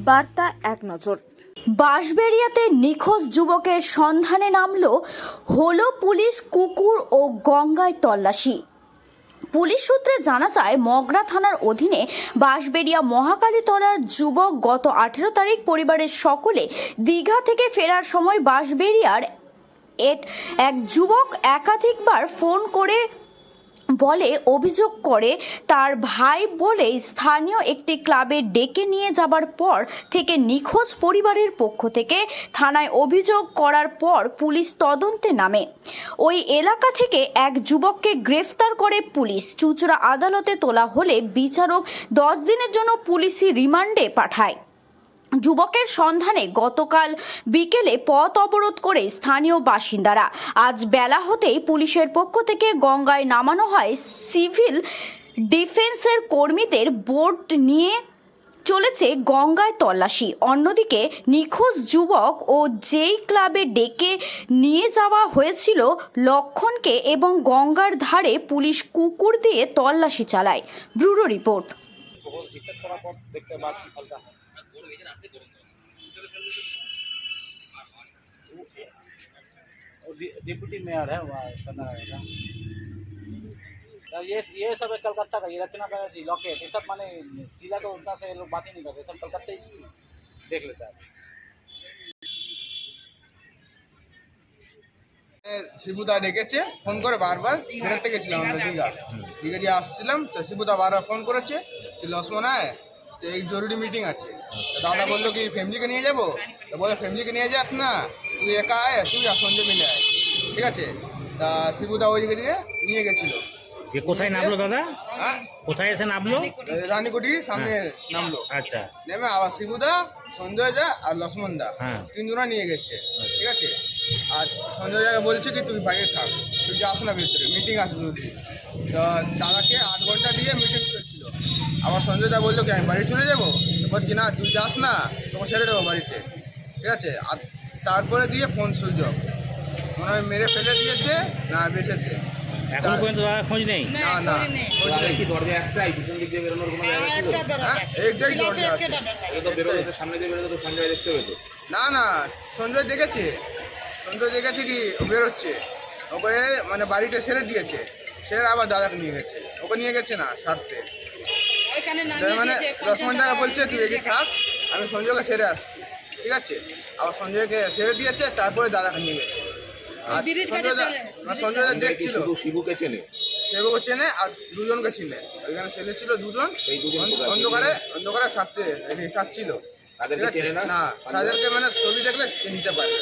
বার্তা এক নজর। বাঁশবেড়িয়াতে নিখোঁজ যুবকের সন্ধানে হলো পুলিশ, কুকুর ও গঙ্গায় তল্লাশি। পুলিশ সূত্রে জানা যায়, মগরা থানার অধীনে বাঁশবেড়িয়া মহাকালীতলার যুবক গত 18 তারিখ পরিবারের সকলে দীঘা থেকে ফেরার সময় বাঁশবেড়িয়ার এক যুবক একাধিকবার ফোন করে অভিযোগ করে তার ভাই বলে স্থানীয় একটি ক্লাবে ডেকে নিয়ে যাবার পর থেকে নিখোঁজ। পরিবারের পক্ষ থেকে থানায় অভিযোগ করার পর পুলিশ তদন্তে নামে। ওই এলাকা থেকে এক যুবককে গ্রেফতার করে পুলিশ। চুঁচুড়া আদালতে তোলা হলে বিচারক 10 দিনের জন্য পুলিশি রিমান্ডে পাঠায়। যুবকের সন্ধানে গতকাল বিকেলে পথ অবরোধ করে স্থানীয় বাসিন্দারা। আজ বেলা হতেই পুলিশের পক্ষ থেকে গঙ্গায় নামানো হয় সিভিল ডিফেন্সের কর্মীদের। বোট নিয়ে চলেছে গঙ্গায় তল্লাশি। অন্যদিকে নিখোঁজ যুবক ও যেই ক্লাবে ডেকে নিয়ে যাওয়া হয়েছিল লক্ষণকে এবং গঙ্গার ধারে পুলিশ কুকুর দিয়ে তল্লাশি চালায়। Bureau report. डिप्टी मेयर है वहाँ चंद्रनगर का। तो ये सब है कलकत्ता का। ये रचना बनर्जी लॉकेट, ये सब माने जिला तो उनका से लोग बात ही नहीं करते, सब कलकत्ता ही देख लेता है। শিবুদা ডেকেছে ফোন করে বারবার। বেরোতে গেছিলাম আমরা দীঘা দিয়ে আসছিলাম, তো শিবুদা বারবার ফোন করেছে যে লক্ষ্মণ আয়, তো এই জরুরি মিটিং আছে। তো দাদা বললো কি ফ্যামিলিকে নিয়ে যাবো, তো বলে ফ্যামিলিকে নিয়ে যাস না, তুই একা আয়, তুই আর সঞ্জয় মিলে আয়, ঠিক আছে। তা শিবুদা ওই দিকে দিয়ে নিয়ে গেছিলো। কোথায় নামলো দাদা? হ্যাঁ, কোথায় এসে নামলো? রানীকুটির সামনে নামলো। আচ্ছা, নেমে আবার শিবুদা, সঞ্জয় দা আর লক্ষ্মণ দা হ্যাঁ, 3 জনা নিয়ে গেছে, ঠিক আছে। আর সঞ্জয় দাকে বলছে কি তুই বাইরে থাক, তুই যাস না ভিতরে, মিটিং আসবে যদি। তো দাদাকে 8 ঘন্টা দিয়ে মিটিং চলছিল। আবার সঞ্জয় দা বললো কি আমি বাড়ি চলে যাবো, বলছি কি না তুই যাস না, তোকে ছেড়ে দেবো বাড়িতে, ঠিক আছে। আর তারপরে দিয়ে ফোন সুইচ অফ, মনে হয় মেরে ফেলে দিয়েছে না বেঁচেছে। এখন পর্যন্ত দাদা খোঁজ নেই? না না, কি দরজা একটাই, পিছন দিক দিয়ে বেরোনোর কোনো জায়গা ছিল? একটাই দরজা আছে। এটা তো বেরোতে, সামনে দিয়ে বেরোতে তো সঞ্জয় দেখতে পেতো। না না, সঞ্জয় দেখেছে কি ও বেরোচ্ছে, ওকে মানে বাড়িতে ছেড়ে দিয়েছে, ছেড়ে আবার দাদাকে নিয়ে গেছে। ওকে নিয়ে গেছে না স্বার্থে, মানে লক্ষ্মণ দাদা বলছে তুই এগিয়ে থাক, আমি সঞ্জয়কে ছেড়ে আসছি, ঠিক আছে। আবার সঞ্জয়কে ছেড়ে দিয়েছে, তারপরে দাদাকে নিয়ে গেছে। আর সঞ্জয় দা দেখছিল শিবুকে চেনে, শিবুকে চেনে আর 2 জনকে চিনে। ওইখানে ছেলে ছিল 2 জন, এই 2 জন অন্ধকারে থাকছিল, ঠিক আছে। তাদেরকে চেনে না, তাদেরকে মানে ছবি দেখলে চিনতে পারবে।